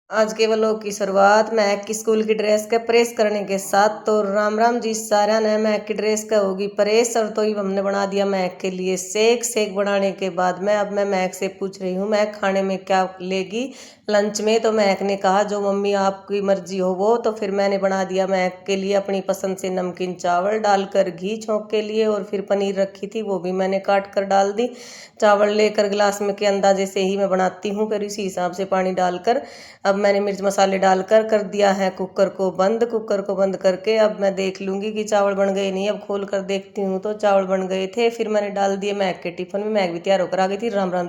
आज के व्लॉग की शुरुआत महक की स्कूल की ड्रेस का प्रेस करने के साथ। तो राम राम जी सारा ने महक की ड्रेस का होगी प्रेस। और तो ही हमने बना दिया महक के लिए शेक बनाने के बाद में अब मैं महक से पूछ रही हूँ महक खाने में क्या लेगी लंच में। तो महक ने कहा जो मम्मी आपकी मर्जी हो वो। तो फिर मैंने बना दिया महक के लिए अपनी पसंद से नमकीन चावल डालकर घी छोंक के लिए, और फिर पनीर रखी थी वो भी मैंने काट कर डाल दी। चावल लेकर गिलास में के अंदाजे से ही मैं बनाती हूँ, फिर इसी हिसाब से पानी डालकर अब मैंने मिर्च मसाले डालकर कर दिया है कुकर को बंद। कुकर को बंद करके अब मैं देख लूंगी कि चावल बन गए नहीं। अब खोल कर देखती हूँ तो चावल बन गए थे। फिर मैंने डाल दिए महक के टिफिन में। महक भी तैयार होकर आ गई थी। राम राम।